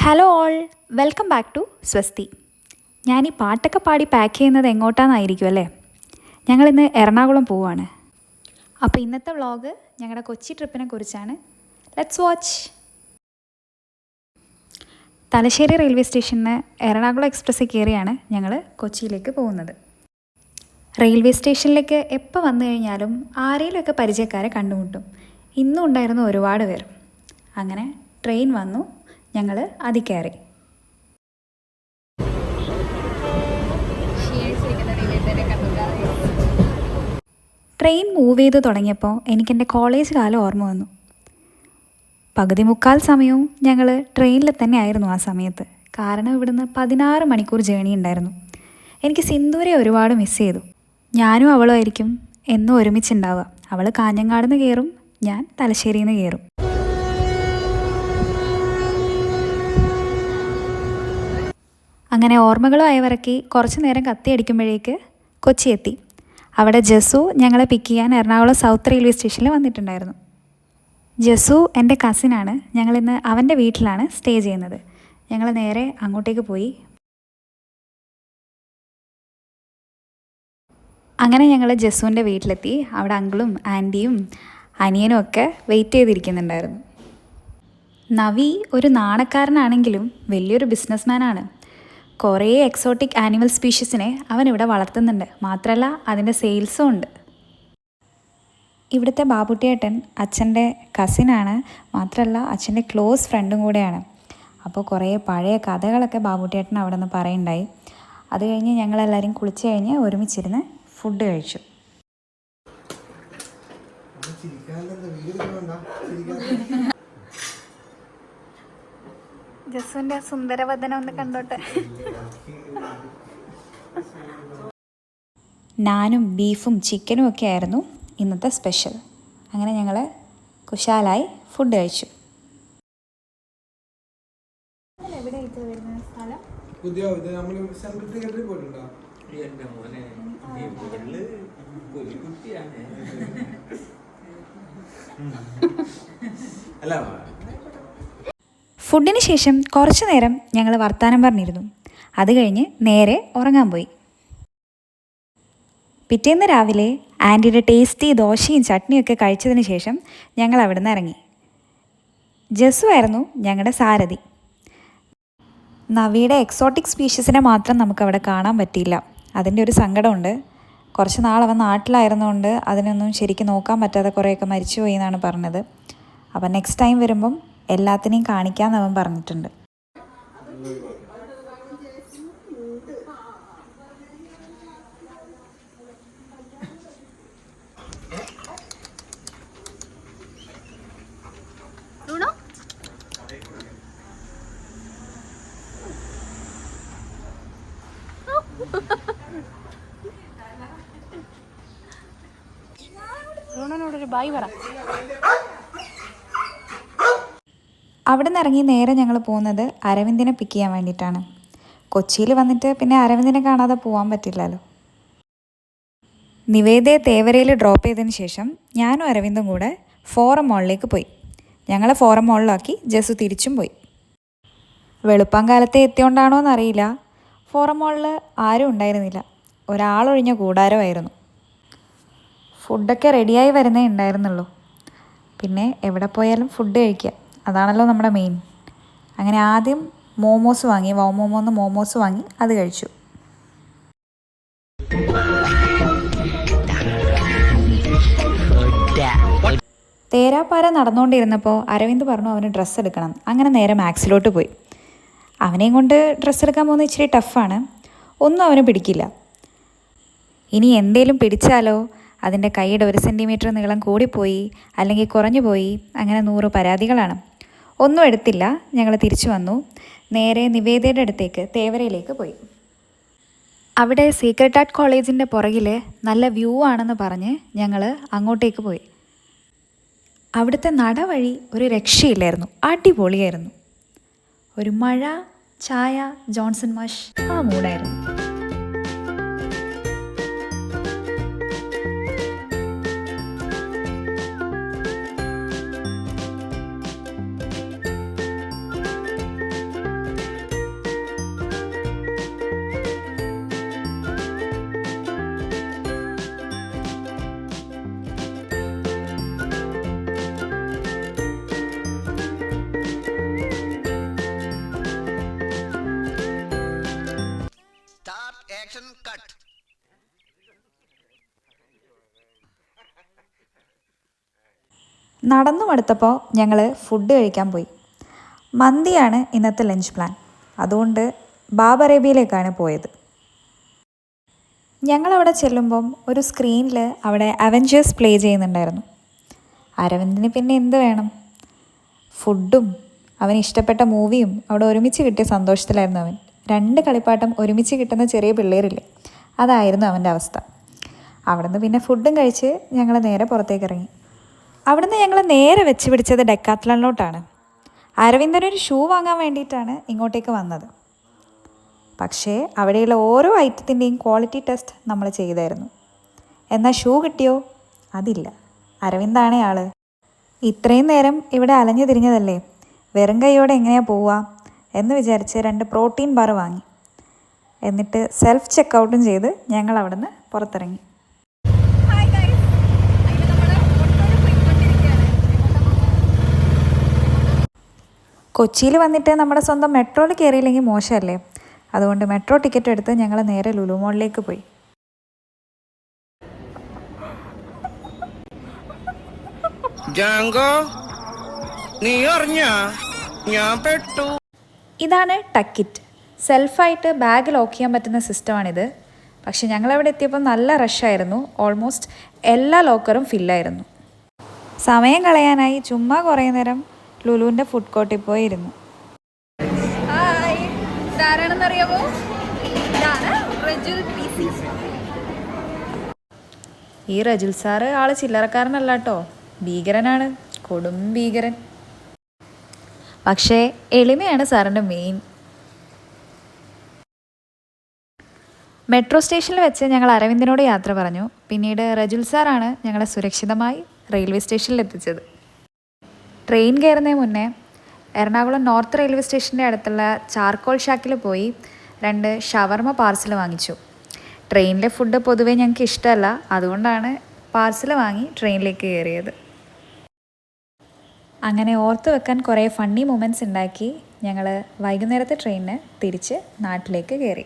Hello all, welcome back to Swasthi. ഞാൻ ഈ പാട്ടൊക്കെ പാടി പാക്ക് ചെയ്യുന്നത് എങ്ങോട്ടാണെന്നായിരിക്കും അല്ലേ? ഞങ്ങളിന്ന് എറണാകുളം പോവുകയാണ്. അപ്പോൾ ഇന്നത്തെ വ്ളോഗ് ഞങ്ങളുടെ കൊച്ചി ട്രിപ്പിനെ കുറിച്ചാണ്. Let's watch. തലശ്ശേരി റെയിൽവേ സ്റ്റേഷനിൽ എറണാകുളം എക്സ്പ്രസ്സിൽ കയറിയാണ് ഞങ്ങൾ കൊച്ചിയിലേക്ക് പോകുന്നത്. റെയിൽവേ സ്റ്റേഷനിലേക്ക് എപ്പോൾ വന്നു കഴിഞ്ഞാലും ആരെങ്കിലുമൊക്കെ പരിചയക്കാരെ കണ്ടുമുട്ടും. ഇന്നും ഉണ്ടായിരുന്നു ഒരുപാട് പേർ. അങ്ങനെ ട്രെയിൻ വന്നു, ഞങ്ങൾ അതിൽ കയറി. ട്രെയിൻ മൂവ് ചെയ്ത് തുടങ്ങിയപ്പോൾ എനിക്കെൻ്റെ കോളേജ് കാലം ഓർമ്മ വന്നു. പകുതി മുക്കാൽ സമയവും ഞങ്ങൾ ട്രെയിനിൽ തന്നെ ആയിരുന്നു ആ സമയത്ത്. കാരണം ഇവിടുന്ന് 16 മണിക്കൂർ ജേണി ഉണ്ടായിരുന്നു. എനിക്ക് സിന്ദൂരെ ഒരുപാട് മിസ് ചെയ്തു. ഞാനും അവളും ആയിരിക്കും എന്നും ഒരുമിച്ചുണ്ടാവുക. അവൾ കാഞ്ഞങ്ങാട് നിന്ന് കയറും, ഞാൻ തലശ്ശേരിയിൽ നിന്ന് കയറും. അങ്ങനെ ഓർമ്മകളും അയവിറക്കി കുറച്ച് നേരം കത്തിയടിക്കുമ്പോഴേക്ക് കൊച്ചി എത്തി. അവിടെ ജസു ഞങ്ങളെ പിക്ക് ചെയ്യാൻ എറണാകുളം സൗത്ത് റെയിൽവേ സ്റ്റേഷനിൽ വന്നിട്ടുണ്ടായിരുന്നു. ജസു എൻ്റെ കസിനാണ്. ഞങ്ങളിന്ന് അവൻ്റെ വീട്ടിലാണ് സ്റ്റേ ചെയ്യുന്നത്. ഞങ്ങൾ നേരെ അങ്ങോട്ടേക്ക് പോയി. അങ്ങനെ ഞങ്ങൾ ജസുവിൻ്റെ വീട്ടിലെത്തി. അവിടെ അങ്കിളും ആൻറ്റിയും അനിയനും ഒക്കെ വെയിറ്റ് ചെയ്തിരിക്കുന്നുണ്ടായിരുന്നു. നവി ഒരു നാണക്കാരനാണെങ്കിലും വലിയൊരു ബിസിനസ്മാനാണ്. കുറേ എക്സോട്ടിക് ആനിമൽ സ്പീഷീസിനെ അവനിവിടെ വളർത്തുന്നുണ്ട്. മാത്രമല്ല അതിൻ്റെ സെയിൽസും ഉണ്ട്. ഇവിടുത്തെ ബാബുട്ടിയേട്ടൻ അച്ഛൻ്റെ കസിനാണ്. മാത്രമല്ല അച്ഛൻ്റെ ക്ലോസ് ഫ്രണ്ടും കൂടെയാണ്. അപ്പോൾ കുറേ പഴയ കഥകളൊക്കെ ബാബുട്ടിയേട്ടൻ അവിടെ നിന്ന് പറയുണ്ടായി. അത് കഴിഞ്ഞ് ഞങ്ങളെല്ലാവരും കുളിച്ച് കഴിഞ്ഞ് ഒരുമിച്ചിരുന്ന് ഫുഡ് കഴിച്ചു. ജസുവിൻ്റെ സുന്ദരവദനം ഒന്ന് കണ്ടോട്ടെ. നാനും ബീഫും ചിക്കനും ഒക്കെ ആയിരുന്നു ഇന്നത്തെ സ്പെഷ്യൽ. അങ്ങനെ ഞങ്ങൾ കുശാലായി ഫുഡ് കഴിച്ചു. ഫുഡിന് ശേഷം കുറച്ച് നേരം ഞങ്ങൾ വർത്തമാനം പറഞ്ഞിരുന്നു. അത് കഴിഞ്ഞ് നേരെ ഉറങ്ങാൻ പോയി. പിറ്റേന്ന് രാവിലെ ആൻറ്റിയുടെ ടേസ്റ്റി ദോശയും ചട്നിയൊക്കെ കഴിച്ചതിന് ശേഷം ഞങ്ങൾ അവിടെ നിന്ന് ഇറങ്ങി. ജസു ആയിരുന്നു ഞങ്ങളുടെ സാരഥി. നവിയുടെ എക്സോട്ടിക് സ്പീഷീസിനെ മാത്രം നമുക്കവിടെ കാണാൻ പറ്റിയില്ല. അതിൻ്റെ ഒരു സങ്കടമുണ്ട്. കുറച്ച് നാളവൻ നാട്ടിലായിരുന്നുകൊണ്ട് അതിനൊന്നും ശരിക്കും നോക്കാൻ പറ്റാതെ കുറേയൊക്കെ മരിച്ചു പോയി എന്നാണ് പറഞ്ഞത്. അപ്പം നെക്സ്റ്റ് ടൈം വരുമ്പം എല്ലാത്തിനെയും കാണിക്കാമെന്ന് അവൻ പറഞ്ഞിട്ടുണ്ട്. അവിടെ നിന്ന് ഇറങ്ങി നേരെ ഞങ്ങൾ പോകുന്നത് അരവിന്ദിനെ പിക്ക് ചെയ്യാൻ വേണ്ടിയിട്ടാണ്. കൊച്ചിയിൽ വന്നിട്ട് പിന്നെ അരവിന്ദിനെ കാണാതെ പോകാൻ പറ്റില്ലല്ലോ. നിവേദയെ തേവരയിൽ ഡ്രോപ്പ് ചെയ്തതിന് ശേഷം ഞാനും അരവിന്ദും കൂടെ ഫോറം മോളിലേക്ക് പോയി. ഞങ്ങളെ ഫോറം മോളിലാക്കി ജസു തിരിച്ചും പോയി. വെളുപ്പാങ്കാലത്തെ എത്തിയോണ്ടാണോ എന്നറിയില്ല, ഫോറം മോളിൽ ആരും ഉണ്ടായിരുന്നില്ല. ഒരാളൊഴിഞ്ഞ കൂടാരമായിരുന്നു. ഫുഡൊക്കെ റെഡിയായി വരുന്നേ ഉണ്ടായിരുന്നുള്ളൂ. പിന്നെ എവിടെ പോയാലും ഫുഡ് കഴിക്കുക, അതാണല്ലോ നമ്മുടെ മെയിൻ. അങ്ങനെ ആദ്യം മോമോസ് വാങ്ങി, മോമോന്ന് മോമോസ് വാങ്ങി അത് കഴിച്ചു. തേരാപ്പാര നടന്നുകൊണ്ടിരുന്നപ്പോൾ അരവിന്ദ് പറഞ്ഞു അവന് ഡ്രസ്സ് എടുക്കണം. അങ്ങനെ നേരെ മാക്സിലോട്ട് പോയി. അവനെയും കൊണ്ട് ഡ്രസ്സ് എടുക്കാൻ പോകുന്നത് ഇച്ചിരി ടഫാണ്. ഒന്നും അവന് പിടിക്കില്ല. ഇനി എന്തേലും പിടിച്ചാലോ അതിൻ്റെ കൈയുടെ 1 സെൻറ്റിമീറ്റർ നീളം കൂടിപ്പോയി അല്ലെങ്കിൽ കുറഞ്ഞു പോയി, അങ്ങനെ 100 പരാതികളാണ്. ഒന്നും എടുത്തില്ല. ഞങ്ങൾ തിരിച്ചു വന്നു. നേരെ നിവേദയുടെ അടുത്തേക്ക് തേവരയിലേക്ക് പോയി. അവിടെ സീക്രട്ട് ആർട്ട് കോളേജിൻ്റെ പുറകിൽ നല്ല വ്യൂ ആണെന്ന് പറഞ്ഞ് ഞങ്ങൾ അങ്ങോട്ടേക്ക് പോയി. അവിടുത്തെ നടവഴി ഒരു രക്ഷയില്ലായിരുന്നു. അടിപൊളിയായിരുന്നു. ഒരു മഴ, ചായ, ജോൺസൺ മാഷ്, ആ മൂടായിരുന്നു. നടന്നു മടുത്തപ്പോൾ ഞങ്ങൾ ഫുഡ് കഴിക്കാൻ പോയി. മന്തിയാണ് ഇന്നത്തെ ലഞ്ച് പ്ലാൻ. അതുകൊണ്ട് ബാബ് അറേബ്യയിലേക്കാണ് പോയത്. ഞങ്ങളവിടെ ചെല്ലുമ്പം ഒരു സ്ക്രീനിൽ അവിടെ അവഞ്ചേഴ്സ് പ്ലേ ചെയ്യുന്നുണ്ടായിരുന്നു. അരവിന്ദിന് പിന്നെ എന്ത് വേണം? ഫുഡും അവന് ഇഷ്ടപ്പെട്ട മൂവിയും അവിടെ ഒരുമിച്ച് കിട്ടിയ സന്തോഷത്തിലായിരുന്നു അവൻ. 2 കളിപ്പാട്ടം ഒരുമിച്ച് കിട്ടുന്ന ചെറിയ പിള്ളേരില്ലേ, അതായിരുന്നു അവൻ്റെ അവസ്ഥ. അവിടുന്ന് പിന്നെ ഫുഡും കഴിച്ച് ഞങ്ങൾ നേരെ പുറത്തേക്ക് ഇറങ്ങി. അവിടുന്ന് ഞങ്ങൾ നേരെ വെച്ച് പിടിച്ചത് ഡെക്കാത്ലണിലോട്ടാണ്. അരവിന്ദനൊരു ഷൂ വാങ്ങാൻ വേണ്ടിയിട്ടാണ് ഇങ്ങോട്ടേക്ക് വന്നത്. പക്ഷേ അവിടെയുള്ള ഓരോ ഐറ്റത്തിൻ്റെയും ക്വാളിറ്റി ടെസ്റ്റ് നമ്മൾ ചെയ്തായിരുന്നു. എന്നാൽ ഷൂ കിട്ടിയോ? അതില്ല. അരവിന്ദാണേ ആള്. ഇത്രയും നേരം ഇവിടെ അലഞ്ഞു തിരിഞ്ഞതല്ലേ, വെറും കൈയോടെ എങ്ങനെയാണ് പോവുക എന്ന് വിചാരിച്ച് 2 പ്രോട്ടീൻ ബാർ വാങ്ങി. എന്നിട്ട് സെൽഫ് ചെക്കൗട്ടും ചെയ്ത് ഞങ്ങൾ അവിടെ നിന്ന് പുറത്തിറങ്ങി. കൊച്ചിയിൽ വന്നിട്ട് നമ്മുടെ സ്വന്തം മെട്രോയിൽ കയറിയില്ലെങ്കിൽ മോശമല്ലേ? അതുകൊണ്ട് മെട്രോ ടിക്കറ്റ് എടുത്ത് ഞങ്ങൾ നേരെ ലുലു മോളിലേക്ക് പോയി. ഇതാണ് ടക്കിറ്റ്. സെൽഫായിട്ട് ബാഗ് ലോക്ക് ചെയ്യാൻ പറ്റുന്ന സിസ്റ്റമാണിത്. പക്ഷെ ഞങ്ങളവിടെ എത്തിയപ്പോൾ നല്ല റഷായിരുന്നു. ഓൾമോസ്റ്റ് എല്ലാ ലോക്കറും ഫില്ലായിരുന്നു. സമയം കളയാനായി ചുമ്മാ കുറേ നേരം ലുലുവിൻ്റെ ഫുഡ് കോർട്ടിൽ പോയി ഇരുന്നു. ഇതാരാണെന്നറിയാമോ? ഈ റജുൽ സാറ് ആള് ചില്ലറക്കാരനല്ല കേട്ടോ, ഭീകരനാണ്, കൊടും ഭീകരൻ. പക്ഷേ എളിമയാണ് സാറിൻ്റെ മെയിൻ. മെട്രോ സ്റ്റേഷനിൽ വെച്ച് ഞങ്ങൾ അരവിന്ദിനോട് യാത്ര പറഞ്ഞു. പിന്നീട് റജുൽ സാറാണ് ഞങ്ങളെ സുരക്ഷിതമായി റെയിൽവേ സ്റ്റേഷനിൽ എത്തിച്ചത്. ട്രെയിൻ കയറുന്നതിന് മുന്നേ എറണാകുളം നോർത്ത് റെയിൽവേ സ്റ്റേഷൻ്റെ അടുത്തുള്ള ചാർക്കോൾ ഷാക്കിൽ പോയി 2 ഷവർമ പാർസൽ വാങ്ങിച്ചു. ട്രെയിനിലെ ഫുഡ് പൊതുവേ ഞങ്ങൾക്ക് ഇഷ്ടമല്ല, അതുകൊണ്ടാണ് പാർസൽ വാങ്ങി ട്രെയിനിലേക്ക് കയറിയത്. അങ്ങനെ ഓർത്ത് വെക്കാൻ കുറേ ഫണ്ണി മൊമെൻറ്റ്സ് ഉണ്ടാക്കി ഞങ്ങൾ വൈകുന്നേരത്തെ ട്രെയിനിന് തിരിച്ച് നാട്ടിലേക്ക് കയറി.